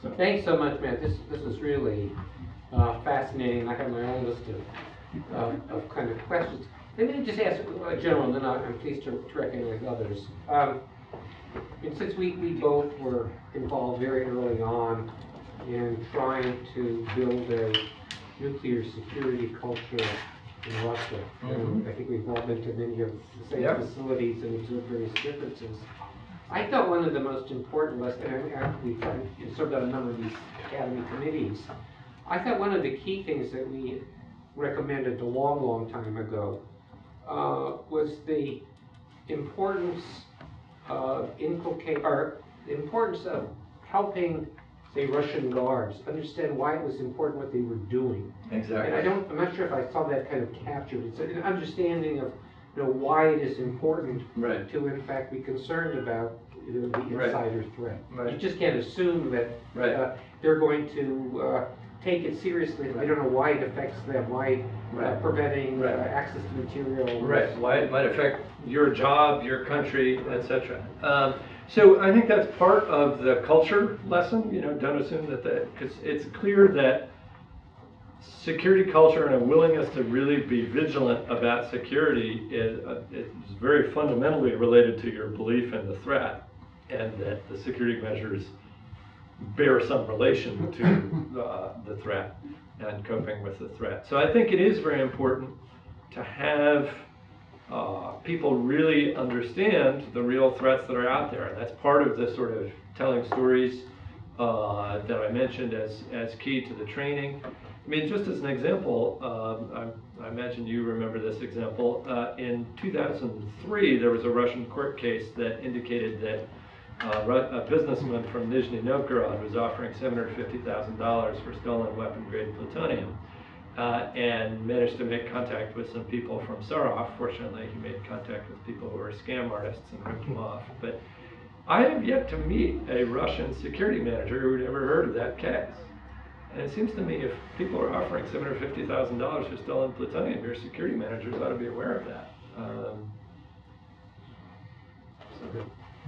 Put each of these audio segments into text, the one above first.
So. Thanks so much, Matt. This is really fascinating. I have my own list of kind of questions. Let me just ask a general, and then I'm pleased to recognize others. And since we both were involved very early on in trying to build a nuclear security culture in Russia, and I think we've all been to many of the same facilities and observed various differences. I thought one of the most important lessons, and we've served on a number of these academy committees, I thought one of the key things that we recommended a long time ago was the importance of importance of helping, say, Russian guards understand why it was important what they were doing. Exactly. And I'm not sure if I saw that kind of captured. It's an understanding of why it is important to in fact be concerned about the insider threat. You just can't assume that they're going to take it seriously if they don't know why it affects them, why preventing access to material. Why it might affect your job, your country, etc. So I think that's part of the culture lesson. Don't assume that because it's clear that security culture and a willingness to really be vigilant about security is very fundamentally related to your belief in the threat, and that the security measures bear some relation to the threat and coping with the threat. So I think it is very important to have people really understand the real threats that are out there. And that's part of the sort of telling stories that I mentioned as key to the training. I mean, just as an example, I imagine you remember this example. In 2003, there was a Russian court case that indicated that a businessman from Nizhny Novgorod was offering $750,000 for stolen weapon-grade plutonium, and managed to make contact with some people from Sarov. Fortunately, he made contact with people who were scam artists and ripped them off. But I have yet to meet a Russian security manager who had ever heard of that case. And it seems to me if people are offering $750,000 for stolen plutonium, your security managers ought to be aware of that.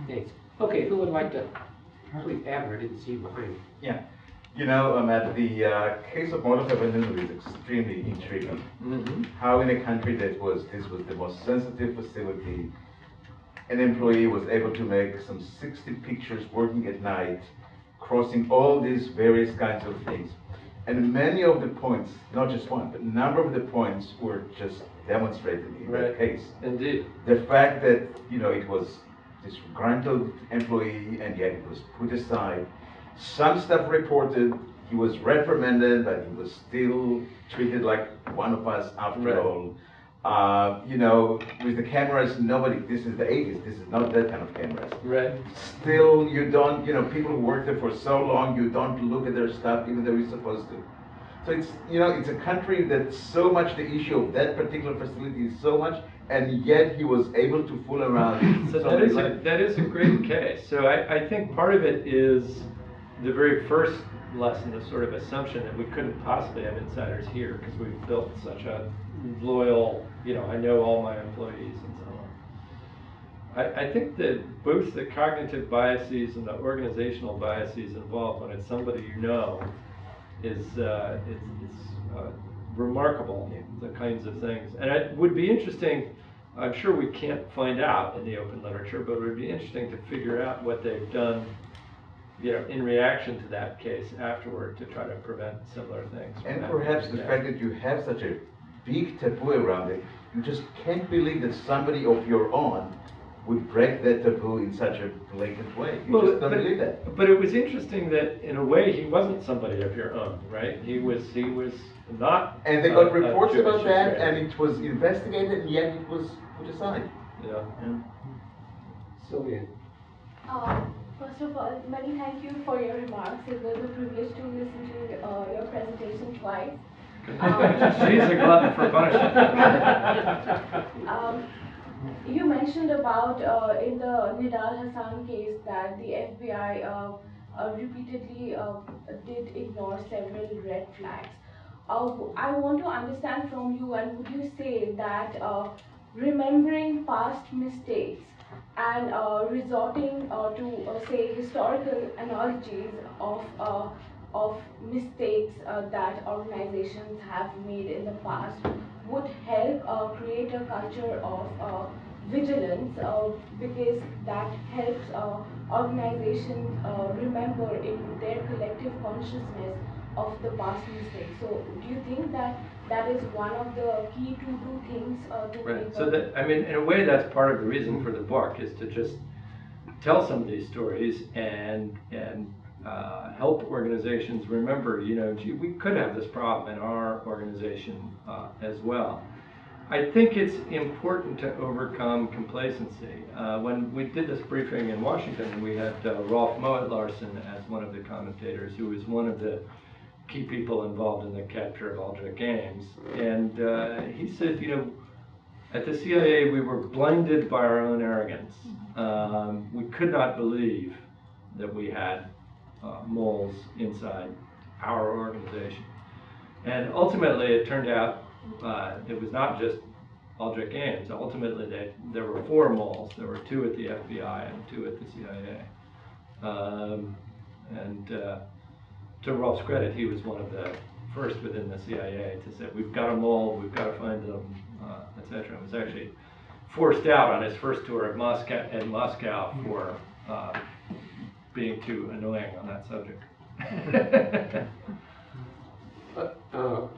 Thanks. Okay, who would like to? Please, Abner, I didn't see you behind me. Yeah. Matt, the case of Monterey is extremely intriguing. How in a country this was the most sensitive facility, an employee was able to make some 60 pictures working at night, crossing all these various kinds of things. And many of the points, not just one, but a number of the points were just demonstrated in that case. Indeed. The fact that, it was disgruntled employee and yet it was put aside. Some stuff reported, he was reprimanded, but he was still treated like one of us after all. With the cameras, this is the 80s, this is not that kind of cameras. Still, you don't, people who work there for so long, you don't look at their stuff even though you're supposed to. So it's, it's a country that so much the issue of that particular facility is so much, and yet he was able to fool around. So that is a great case. So I think part of it is the very first lesson, the sort of assumption that we couldn't possibly have insiders here because we've built such a loyal, I know all my employees and so on. I think that both the cognitive biases and the organizational biases involved when it's somebody is remarkable, the kinds of things. And it would be interesting, I'm sure we can't find out in the open literature, but it would be interesting to figure out what they've done in reaction to that case afterward to try to prevent similar things. And perhaps the fact that you have such a big taboo around it, you just can't believe that somebody of your own would break that taboo in such a blatant way. You just don't believe that. But it was interesting that in a way he wasn't somebody of your own, right? He was not. And they got reports about that, and it was investigated, and yet it was put aside. Sylvia. First of all, many thank you for your remarks. It was a privilege to listen to your presentation twice. She's a glutton for punishment. You mentioned about in the Nidal Hassan case that the FBI repeatedly did ignore several red flags. I want to understand from you, and would you say that remembering past mistakes and resorting to say historical analogies of mistakes that organizations have made in the past would help create a culture of vigilance, because that helps organizations remember in their collective consciousness of the past mistakes. So do you think that that is one of the key to do things to Right. make So that, I mean, in a way, that's part of the reason for the book, is to just tell some of these stories and help organizations remember, you know, gee, we could have this problem in our organization as well. I think it's important to overcome complacency. When we did this briefing in Washington, we had Rolf Moet Larsen as one of the commentators, who was one of the key people involved in the capture of Aldrich Ames. And he said, you know, at the CIA, we were blinded by our own arrogance. We could not believe that we had moles inside our organization. And ultimately, it turned out it was not just Aldrich Ames. Ultimately, there were 4 moles. There were 2 at the FBI and 2 at the CIA. To Rolf's credit, he was one of the first within the CIA to say, we've got a mole, we've got to find them, etc. It was actually forced out on his first tour of Moscow for being too annoying on that subject.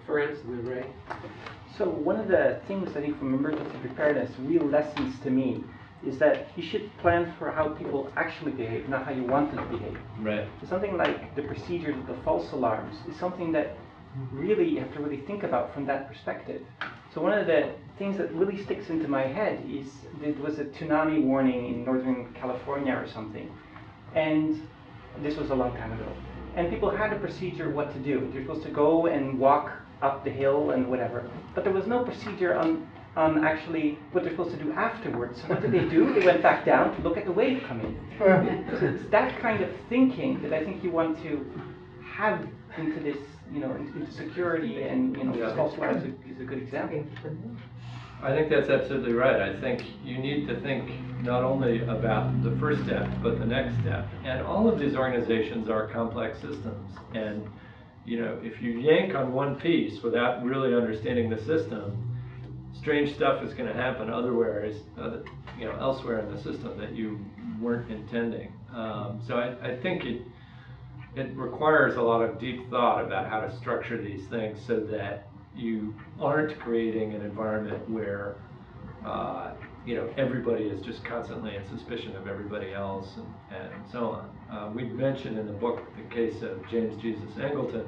For instance, Ray? So one of the things I think from emergency preparedness, real lessons to me, is that you should plan for how people actually behave, not how you want them to behave. Right. So something like the procedures of the false alarms is something that really you have to really think about from that perspective. So one of the things that really sticks into my head is there was a tsunami warning in Northern California or something, and this was a long time ago. And people had a procedure what to do. They're supposed to go and walk up the hill and whatever, but there was no procedure on actually what they're supposed to do afterwards. So what did they do? They went back down to look at the wave come in. So it's that kind of thinking that I think you want to have into this, you know, into security, and you know, Yeah. false alarms is a good example. I think that's absolutely right. I think you need to think not only about the first step, but the next step. And all of these organizations are complex systems. And, you know, if you yank on one piece without really understanding the system, strange stuff is going to happen elsewhere in the system that you weren't intending. So I think it requires a lot of deep thought about how to structure these things so that you aren't creating an environment where you know, everybody is just constantly in suspicion of everybody else and so on. We mentioned in the book the case of James Jesus Angleton,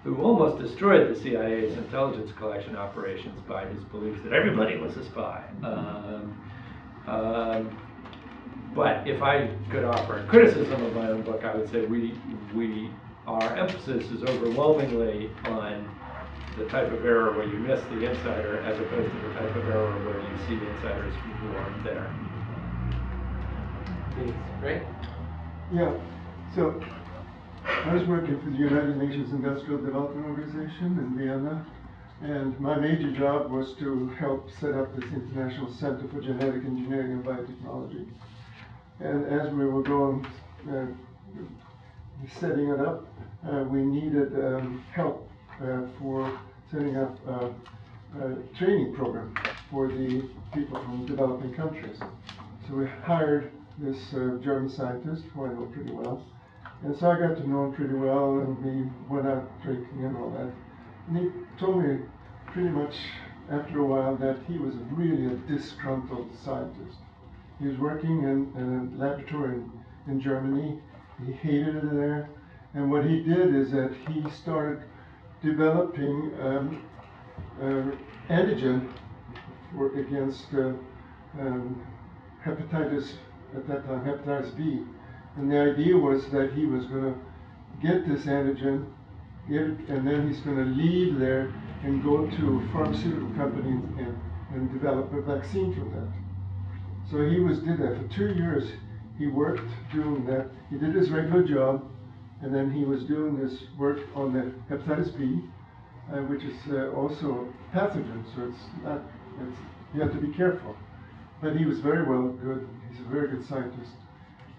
who almost destroyed the CIA's intelligence collection operations by his belief that everybody was a spy. But if I could offer a criticism of my own book, I would say our emphasis is overwhelmingly on the type of error where you miss the insider, as opposed to the type of error where you see insiders who aren't there. Thanks. Ray? Yeah, so I was working for the United Nations Industrial Development Organization in Vienna, and my major job was to help set up this International Center for Genetic Engineering and Biotechnology. And as we were going, setting it up, we needed help for setting up a training program for the people from developing countries. So we hired this German scientist, who I know pretty well. And so I got to know him pretty well, and we went out drinking and all that. And he told me pretty much after a while that he was really a disgruntled scientist. He was working in a laboratory in Germany. He hated it there. And what he did is that he started developing antigen against hepatitis, at that time, hepatitis B. And the idea was that he was going to get this antigen, and then he's going to leave there and go to a pharmaceutical company and develop a vaccine from that. So he did that for 2 years. He worked doing that. He did his regular job, and then he was doing this work on the hepatitis B, which is also a pathogen. So you have to be careful. but he was very good. He's a very good scientist.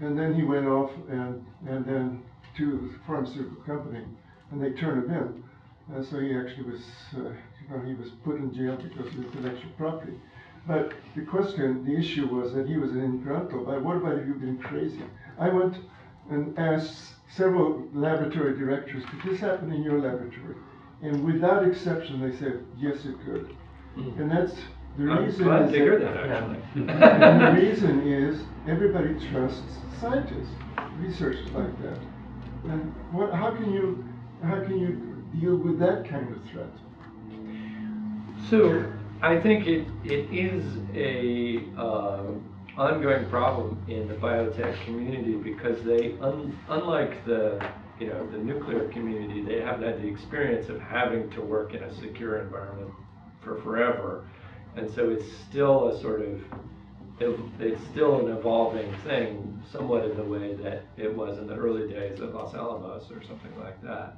And then he went off and then to the pharmaceutical company, and they turned him in. So he actually was, he was put in jail because of intellectual property. But the issue was that he was an ingrunto. But what about if you've been crazy? I went and asked several laboratory directors, could this happen in your laboratory? And without exception, they said, yes, it could. And that's the reason. I'm glad to hear that, actually. And the reason is everybody trusts scientists, researchers like that. And how can you deal with that kind of threat? So I think it is a ongoing problem in the biotech community because they, unlike the nuclear community, they haven't had the experience of having to work in a secure environment for forever, and so it's still a sort of it's still an evolving thing, somewhat in the way that it was in the early days of Los Alamos or something like that.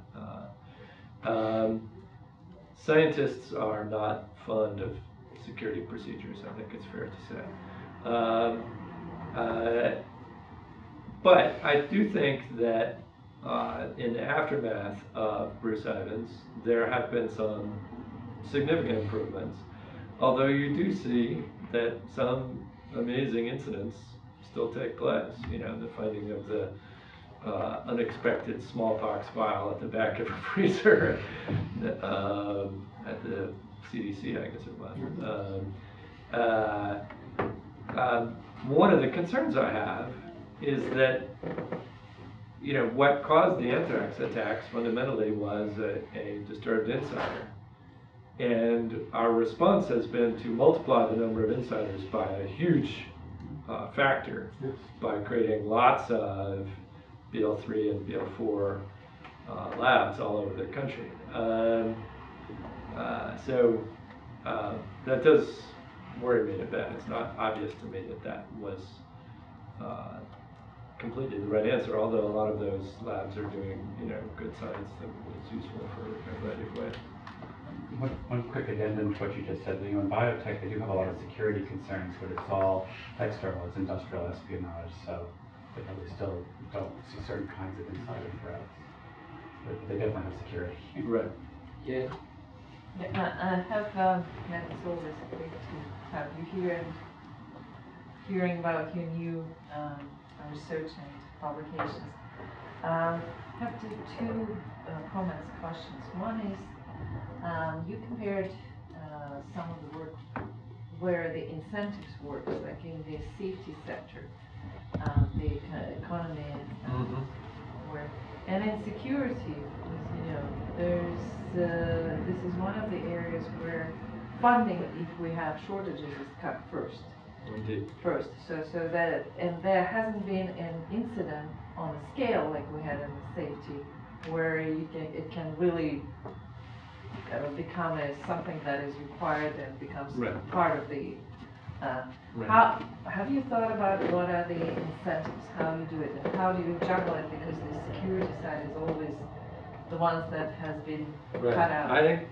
Scientists are not fond of security procedures, I think it's fair to say. But I do think that in the aftermath of Bruce Ivins, there have been some significant improvements, although you do see that some amazing incidents still take place. The finding of the unexpected smallpox vial at the back of a freezer at the CDC, I guess it was. One of the concerns I have is that what caused the anthrax attacks fundamentally was a disturbed insider. And our response has been to multiply the number of insiders by a huge factor, by creating lots of BL3 and BL4 labs all over the country. So that does worry me a bit. It's not obvious to me that was completely the right answer, although a lot of those labs are doing good science that is useful for a variety of ways. One quick addendum to what you just said. In biotech, they do have a lot of security concerns, but it's all external. It's industrial espionage, so they still don't see certain kinds of insider threats. But they definitely have security. Right. Yeah. I have it's always great to have you here and hearing about your new research and publications. I have two comments, questions. One is you compared some of the work where the incentives work, like in the safety sector, the economy, and in security, there's this is one of the areas where funding, if we have shortages, is cut first. Indeed. First, so that, and there hasn't been an incident on a scale like we had in the safety, where it can really become something that is required and becomes part of the. How have you thought about what are the incentives? How you do it, and how do you juggle it? Because the security side is always the ones that has been cut out. I think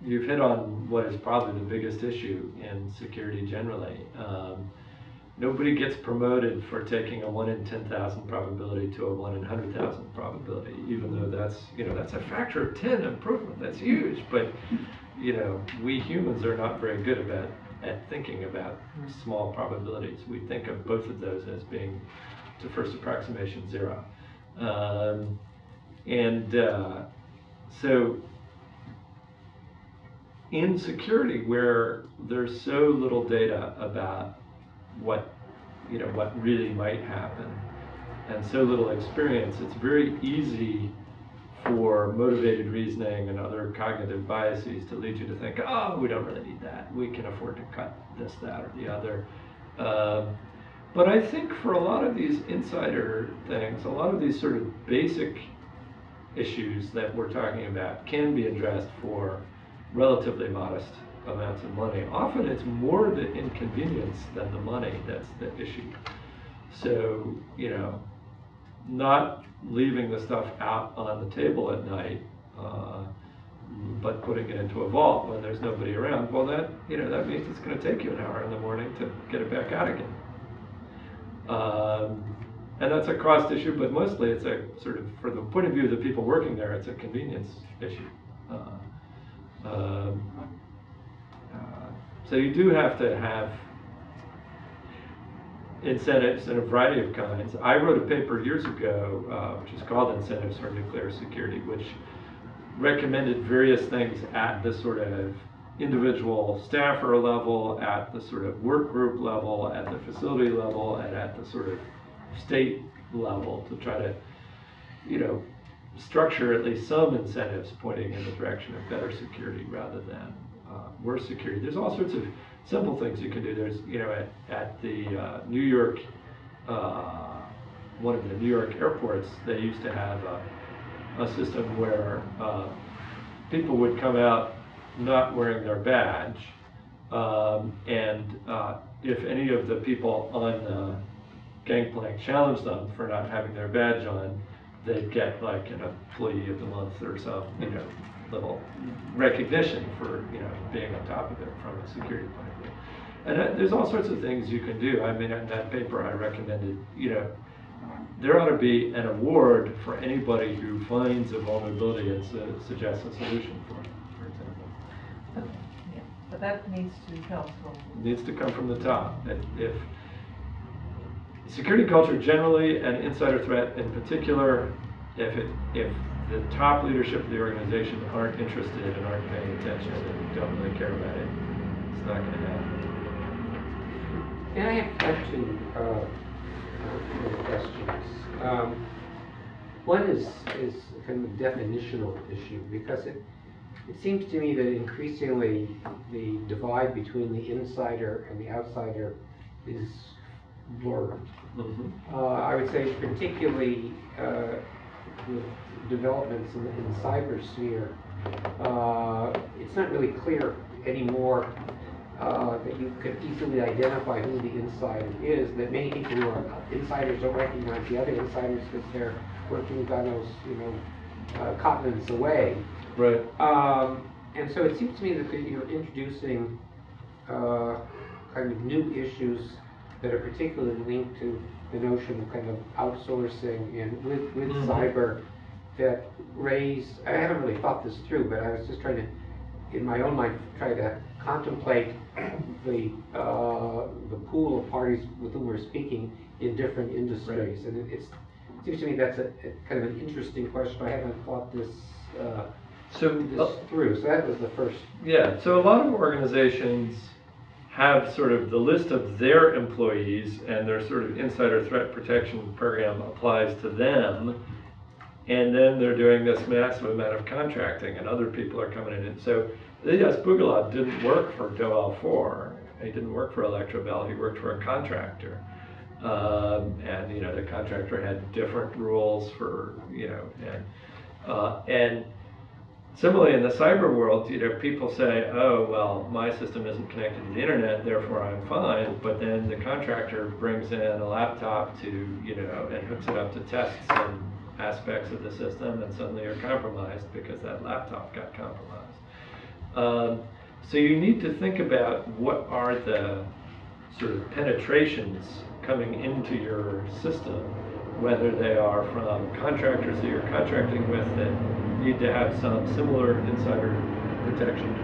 you've hit on what is probably the biggest issue in security generally. Nobody gets promoted for taking a 1 in 10,000 probability to a 1 in 100,000 probability, even though that's a factor of 10 improvement. That's huge, but we humans are not very good at thinking about small probabilities. We think of both of those as being, to first approximation, 0. So in security, where there's so little data about what really might happen, and so little experience, it's very easy for motivated reasoning and other cognitive biases to lead you to think, oh, we don't really need that. We can afford to cut this, that, or the other. But I think for a lot of these insider things, a lot of these sort of basic issues that we're talking about can be addressed for relatively modest amounts of money. Often it's more the inconvenience than the money that's the issue. So, not leaving the stuff out on the table at night but putting it into a vault when there's nobody around, well, that means it's going to take you an hour in the morning to get it back out again. And that's a cost issue, but mostly it's a sort of, for the point of view of the people working there, it's a convenience issue. So you do have to have incentives in a variety of kinds. I wrote a paper years ago, which is called Incentives for Nuclear Security, which recommended various things at the sort of individual staffer level, at the sort of work group level, at the facility level, and at the sort of state level to try to, structure at least some incentives pointing in the direction of better security rather than worse security. There's all sorts of simple things you can do. There's, at the New York, one of the New York airports, they used to have a system where people would come out not wearing their badge, and if any of the people on the gangplank challenged them for not having their badge on, they'd get like an employee of the month or some, little recognition for, being on top of it from a security point of view. And there's all sorts of things you can do. I mean, in that paper I recommended, there ought to be an award for anybody who finds a vulnerability and suggests a solution for example. Yeah, but that needs to come from... It needs to come from the top. If security culture generally and insider threat in particular, if the top leadership of the organization aren't interested and aren't paying attention and don't really care about it, it's not going to happen. And I have two questions. One is kind of a definitional issue, because it seems to me that increasingly the divide between the insider and the outsider is blurred. Mm-hmm. I would say particularly with developments in the cyber sphere, it's not really clear anymore that you could easily identify who the insider is, that many people who are insiders don't recognize the other insiders because they're working, God knows, continents away. Right. And so it seems to me that you're introducing kind of new issues that are particularly linked to the notion of kind of outsourcing and with Mm-hmm. cyber that raise, I haven't really thought this through, but I was just trying to, in my own mind, try to contemplate the pool of parties with whom we're speaking in different industries. Right. And it seems to me that's a kind of an interesting question. I haven't thought this through. So that was the first. Yeah, so a lot of organizations have sort of the list of their employees, and their sort of insider threat protection program applies to them, and then they're doing this massive amount of contracting and other people are coming in. So yes, Boogalov didn't work for Doel 4, he didn't work for Electrobel, he worked for a contractor. And the contractor had different rules for, and similarly in the cyber world, people say, oh, well, my system isn't connected to the internet, therefore I'm fine, but then the contractor brings in a laptop to, and hooks it up to tests and aspects of the system, and suddenly you're compromised because that laptop got compromised. So you need to think about what are the sort of penetrations coming into your system, whether they are from contractors that you're contracting with that need to have some similar insider protection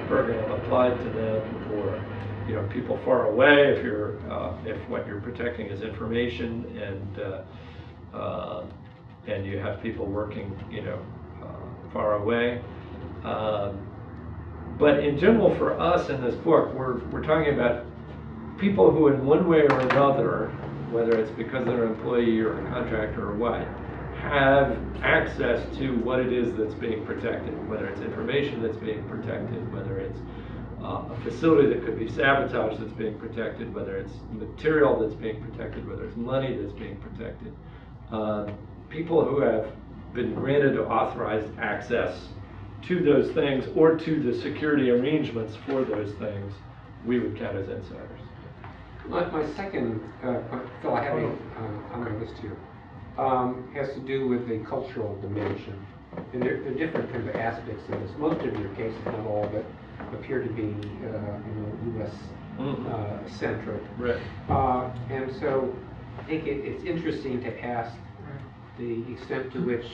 program applied to them, or people far away if you're if what you're protecting is information, and you have people working far away. But in general, for us in this book, we're talking about people who in one way or another, whether it's because they're an employee or a contractor or what, have access to what it is that's being protected, whether it's information that's being protected, whether it's a facility that could be sabotaged that's being protected, whether it's material that's being protected, whether it's money that's being protected. People who have been granted authorized access to those things or to the security arrangements for those things, we would count as insiders. My second Phil, I have on my list here, has to do with the cultural dimension and there are different kind of aspects of this. Most of your cases, not all, but appear to be U.S. Centric. Right. And so I think it's interesting to ask the extent to which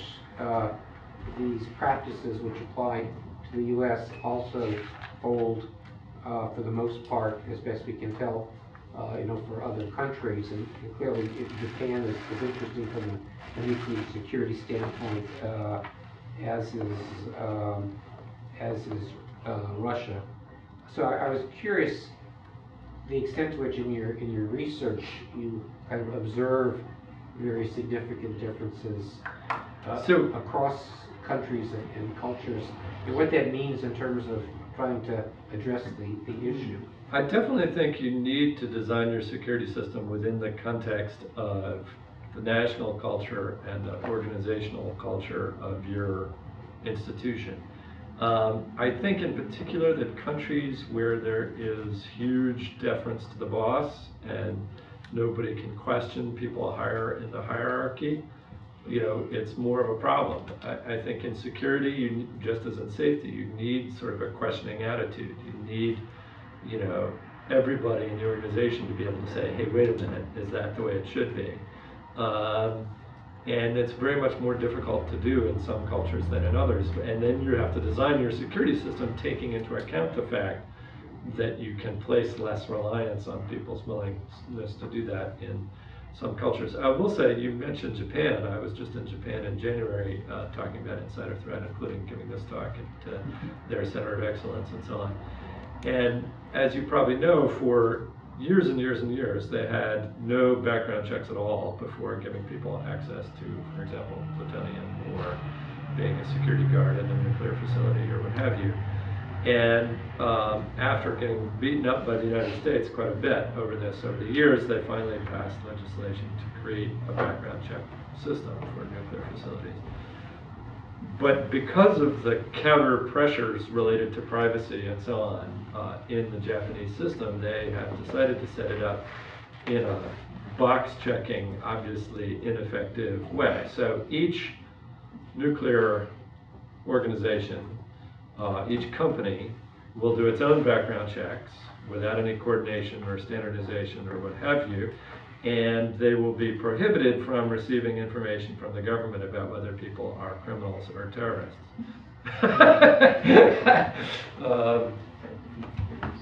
these practices which apply to the U.S. also hold, for the most part, as best we can tell, for other countries. And clearly, Japan is interesting from a nuclear security standpoint, as is Russia. So I was curious the extent to which in your research you kind of observe very significant differences across countries and cultures, and what that means in terms of trying to address the issue. I definitely think you need to design your security system within the context of the national culture and the organizational culture of your institution. I think in particular that countries where there is huge deference to the boss and nobody can question people higher in the hierarchy, it's more of a problem. I think in security, just as in safety, you need sort of a questioning attitude. You need, everybody in the organization to be able to say, hey, wait a minute, is that the way it should be? And it's very much more difficult to do in some cultures than in others. And then you have to design your security system taking into account the fact that you can place less reliance on people's willingness to do that in some cultures. I will say, you mentioned Japan. I was just in Japan in January talking about insider threat, including giving this talk at their Center of Excellence and so on. And as you probably know, for years and years and years, they had no background checks at all before giving people access to, for example, plutonium or being a security guard in a nuclear facility or what have you. And after getting beaten up by the United States quite a bit over the years, they finally passed legislation to create a background check system for nuclear facilities. But because of the counter pressures related to privacy and so on in the Japanese system, they have decided to set it up in a box-checking, obviously ineffective way. So each nuclear organization, each company will do its own background checks without any coordination or standardization or what have you, and they will be prohibited from receiving information from the government about whether people are criminals or terrorists.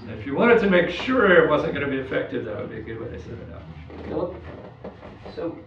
If you wanted to make sure it wasn't going to be effective, that would be a good way to set it up. Philip? So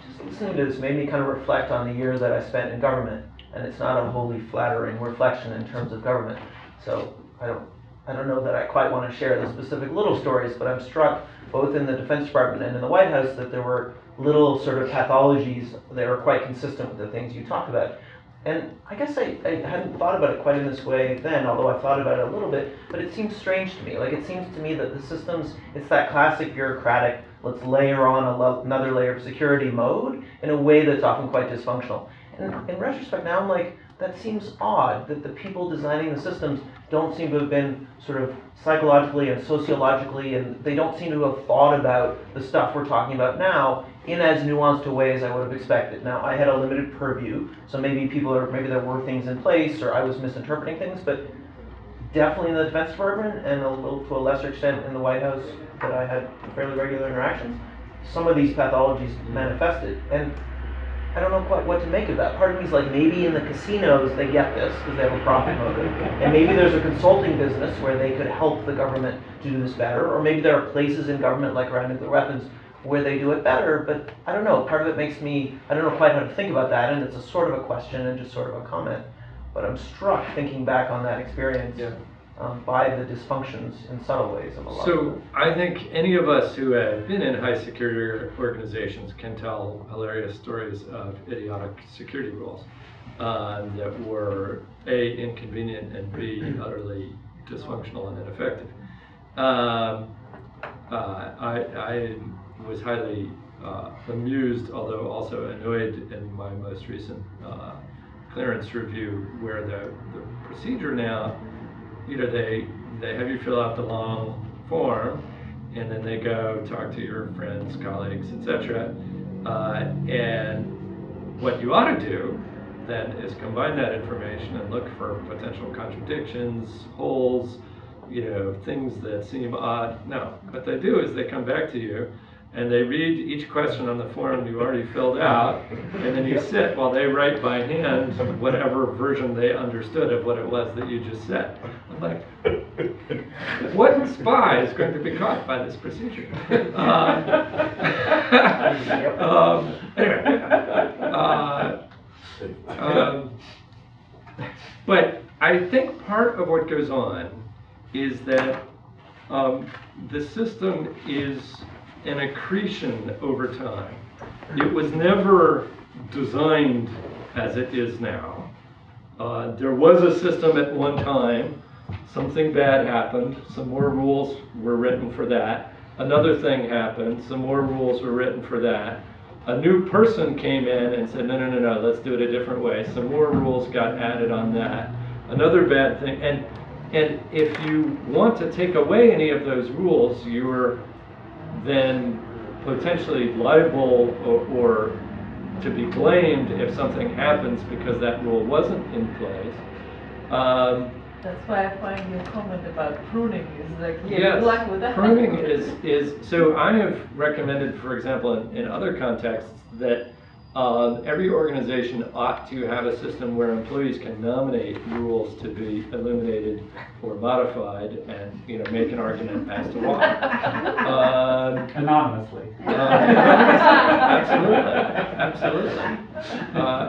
just listening to this made me kind of reflect on the year that I spent in government, and it's not a wholly flattering reflection in terms of government. So I don't know that I quite want to share the specific little stories, but I'm struck both in the Defense Department and in the White House that there were little sort of pathologies that were quite consistent with the things you talked about. And I guess I hadn't thought about it quite in this way then, although I thought about it a little bit, but it seems strange to me. Like, it seems to me that the systems, it's that classic bureaucratic, let's layer on another layer of security mode in a way that's often quite dysfunctional. And in retrospect now, I'm like, that seems odd that the people designing the systems don't seem to have been sort of psychologically and sociologically, and they don't seem to have thought about the stuff we're talking about now in as nuanced a way as I would have expected. Now, I had a limited purview, so maybe maybe there were things in place, or I was misinterpreting things, but definitely in the Defense Department, and a little to a lesser extent in the White House, that I had fairly regular interactions, some of these pathologies manifested. And I don't know quite what to make of that. Part of me is like, maybe in the casinos they get this because they have a profit motive, and maybe there's a consulting business where they could help the government to do this better, or maybe there are places in government like around nuclear weapons where they do it better, but I don't know. Part of it makes me, I don't know quite how to think about that, and it's a sort of a question and just sort of a comment, but I'm struck thinking back on that experience. Yeah. By the dysfunctions in subtle ways of a lot of So I think any of us who have been in high security organizations can tell hilarious stories of idiotic security rules that were A, inconvenient, and B, utterly dysfunctional and ineffective. I was highly amused, although also annoyed in my most recent clearance review, where the procedure now, they have you fill out the long form, and then they go talk to your friends, colleagues, etc. And what you ought to do then is combine that information and look for potential contradictions, holes, things that seem odd. No, what they do is they come back to you and they read each question on the form you already filled out, and then you sit while they write by hand whatever version they understood of what it was that you just said. I'm like, what spy is going to be caught by this procedure? But I think part of what goes on is that the system is an accretion over time. It was never designed as it is now. There was a system at one time, something bad happened, some more rules were written for that. Another thing happened, some more rules were written for that. A new person came in and said, no, let's do it a different way. Some more rules got added on that. Another bad thing, and if you want to take away any of those rules, you're then potentially liable or to be blamed if something happens because that rule wasn't in place. That's why I find your comment about pruning is like, yes, good luck with that. Pruning is so I have recommended, for example, in other contexts, that every organization ought to have a system where employees can nominate rules to be eliminated or modified, and make an argument as to why. Anonymously. Absolutely.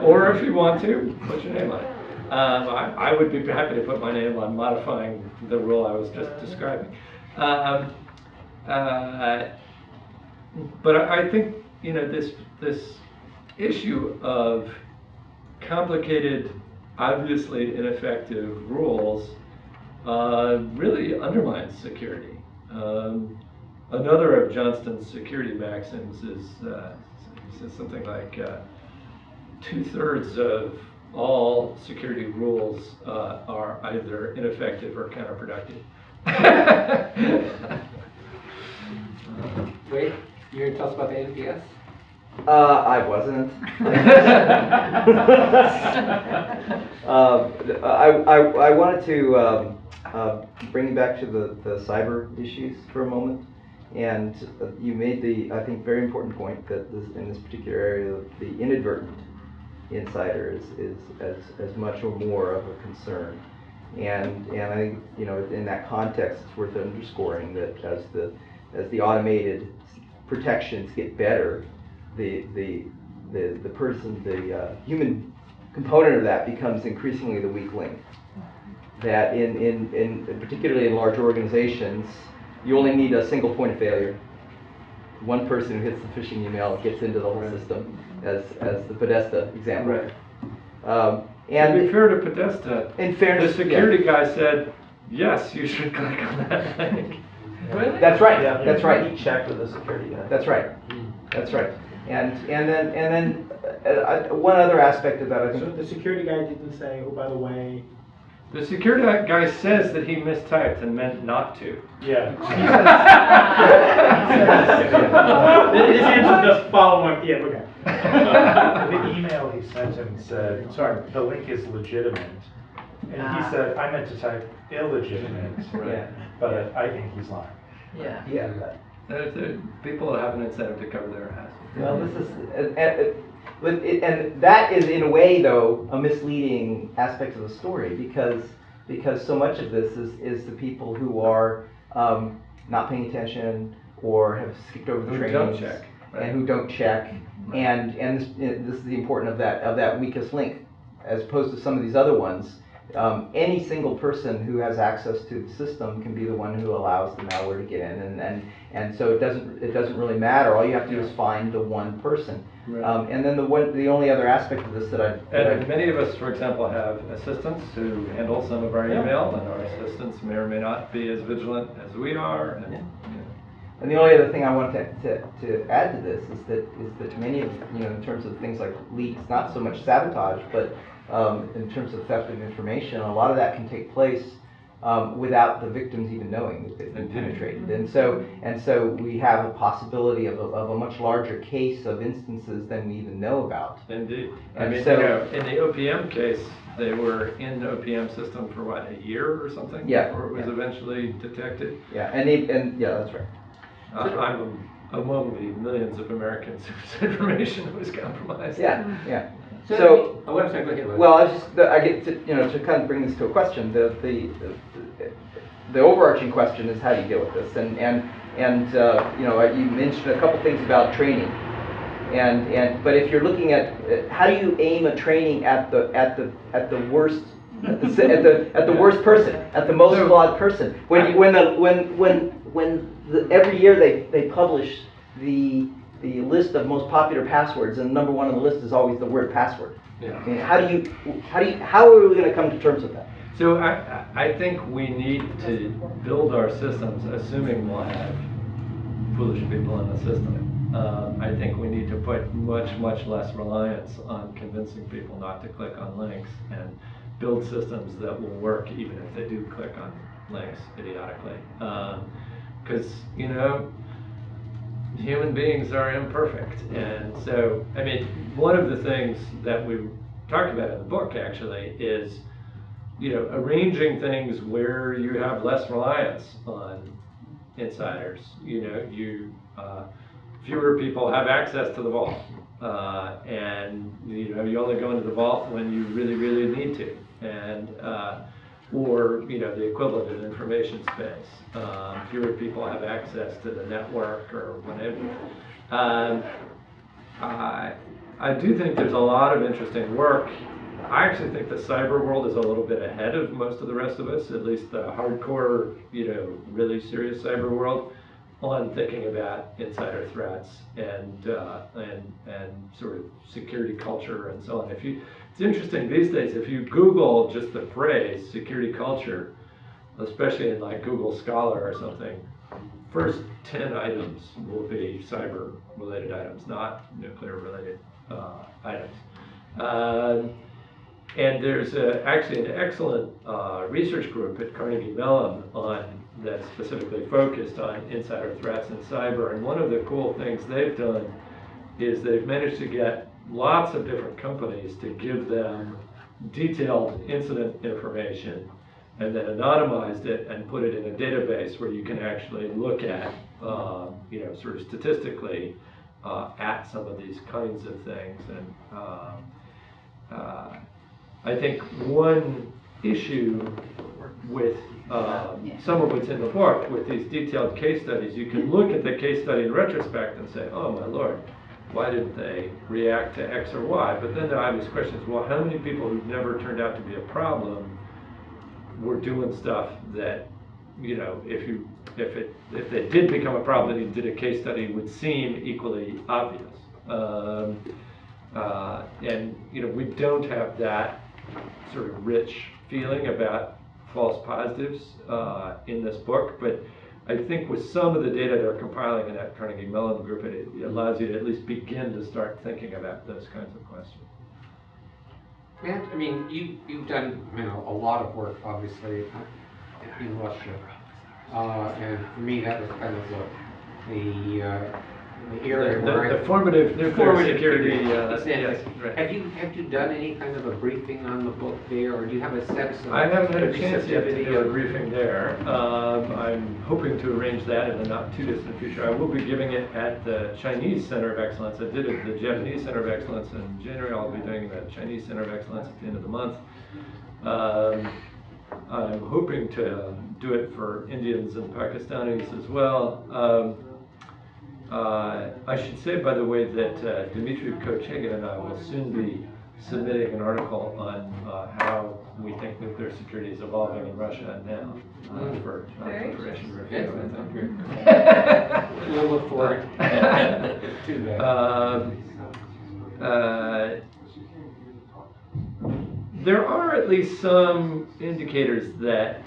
Or if you want to, put your name on it. I would be happy to put my name on modifying the rule I was just describing. But I think this issue of complicated, obviously ineffective rules really undermines security. Another of Johnston's security maxims is he says something like 2/3 of all security rules are either ineffective or counterproductive. Wait, you're going to tell us about the NPS? I wasn't. I wanted to bring you back to the cyber issues for a moment. And you made the, I think, very important point that in this particular area, the inadvertent insider is as much or more of a concern. And I think, in that context, it's worth underscoring that as the automated protections get better, the human component of that becomes increasingly the weak link. That in particularly in large organizations, you only need a single point of failure. One person who hits the phishing email gets into the whole system, as the Podesta example. Right. And to be fair to Podesta, in fairness, the security guy said, yes, you should click on that link. Really? That's right. Yeah, That's right. He checked with the security guy. That's right. That's right. And then one other aspect of that, I think. So the security guy didn't say, oh, by the way. The security guy says that he mistyped and meant not to. Yeah. His answer just follow on. Yeah, okay. The email he sent him said, sorry, the link is legitimate. And he said, I meant to type illegitimate, but I think he's lying. Yeah. Yeah. People have an incentive to cover their ass. Well, this is, and that is in a way, though, a misleading aspect of the story because so much of this is the people who are not paying attention or have skipped over the Who trainings don't check, right. and who don't check, and this is the importance of that weakest link, as opposed to some of these other ones. Any single person who has access to the system can be the one who allows the malware to get in, and so it doesn't really matter. All you have to do is find the one person. Right. And then the only other aspect of this And many of us, for example, have assistants who handle some of our email, and our assistants may or may not be as vigilant as we are. And the only other thing I want to add to this is that many of, in terms of things like leaks, not so much sabotage, but in terms of theft of information, a lot of that can take place without the victims even knowing that they've been penetrated. And so we have a possibility of a much larger case of instances than we even know about. Indeed. And I mean, so, you know, in the OPM case, they were in the OPM system for what, a year or something? Yeah, Before it was yeah. eventually detected? Yeah, and yeah, that's right. I'm among the millions of Americans whose information was compromised. Yeah, yeah. So, oh, I'm sorry, go ahead, Lou. Well, I get to, to kind of bring this to a question. The overarching question is how do you deal with this? And you mentioned a couple things about training. But if you're looking at how do you aim a training at the worst at the worst person, at the most flawed person, every year they publish the list of most popular passwords, and number one on the list is always the word password. Yeah. I mean, how are we going to come to terms with that? So I think we need to build our systems assuming we'll have foolish people in the system. I think we need to put much less reliance on convincing people not to click on links and build systems that will work even if they do click on links idiotically. Because, human beings are imperfect. And so, I mean, one of the things that we talked about in the book actually is, arranging things where you have less reliance on insiders. Fewer people have access to the vault, and you only go into the vault when you really need to, and or the equivalent of information space. Fewer people have access to the network or whatever. I do think there's a lot of interesting work. I actually think the cyber world is a little bit ahead of most of the rest of us, at least the hardcore, really serious cyber world, on thinking about insider threats and sort of security culture and so on. It's interesting these days, if you Google just the phrase security culture, especially in like Google Scholar or something, first 10 items will be cyber related items, not nuclear related items. And there's actually an excellent research group at Carnegie Mellon that's specifically focused on insider threats and cyber. And one of the cool things they've done is they've managed to get lots of different companies to give them detailed incident information and then anonymized it and put it in a database where you can actually look at, sort of statistically at some of these kinds of things. And I think one issue with some of what's in the book, with these detailed case studies, you can look at the case study in retrospect and say, oh my Lord, why didn't they react to X or Y? But then the obvious question is, well, how many people who've never turned out to be a problem were doing stuff that, if they did become a problem and you did a case study, would seem equally obvious. And we don't have that sort of rich feeling about false positives in this book, but I think with some of the data they're compiling in that Carnegie Mellon group, it allows you to at least begin to start thinking about those kinds of questions. Matt, I mean, you've done a lot of work, obviously, in Russia, and for me that was kind of the area where the formative nuclear security. Exactly. Yes, right. Have you done any kind of a briefing on the book there, or do you have a sense of? I haven't had a chance yet to receptivity do a briefing there. I'm hoping to arrange that in the not too distant future. I will be giving it at the Chinese Center of Excellence. I did it at the Japanese Center of Excellence in January. I'll be doing the Chinese Center of Excellence at the end of the month. I'm hoping to do it for Indians and Pakistanis as well. I should say, by the way, that Dmitry Kochegin and I will soon be submitting an article on how we think nuclear security is evolving in Russia now for Nonproliferation review. I think. We'll look forward to that. There are at least some indicators that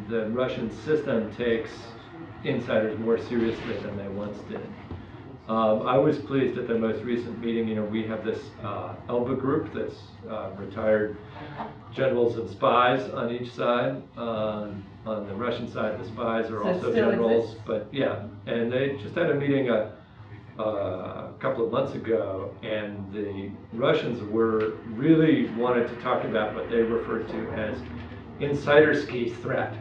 the Russian system takes insiders more seriously than they once did. I was pleased at the most recent meeting. You know, we have this ELBA group that's retired generals and spies on each side. On the Russian side, the spies are So it also still generals, exists? but yeah. And they just had a meeting a couple of months ago, and the Russians really wanted to talk about what they referred to as insiderski threat.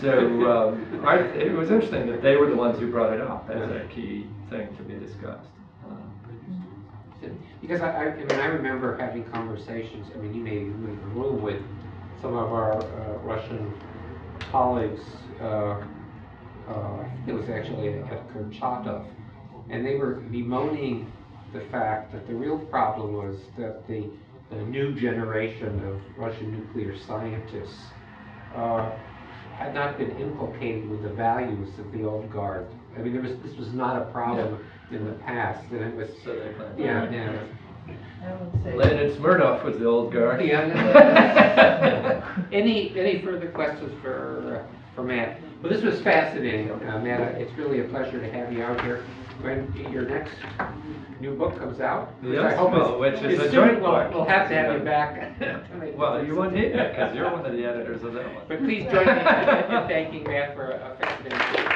It was interesting that they were the ones who brought it up as a key thing to be discussed. Because I mean, I remember having conversations, I mean, you may be in the room with some of our Russian colleagues, I think it was actually at Kurchatov, and they were bemoaning the fact that the real problem was that the new generation of Russian nuclear scientists had not been inculcated with the values of the old guard. I mean, this was not a problem in the past, and it was, So they claim. yeah. I would say. Leonid Smirnov was the old guard. Yeah. Any further questions for Matt? Well, this was fascinating, Matt. It's really a pleasure to have you out here. When your next new book comes out, which I Yes, hope well, which is a soon, joint we'll book. have to have you back. to make Well, the you won't need it because you're one of the editors of that one. But please join me in thanking Matt for a fascinating.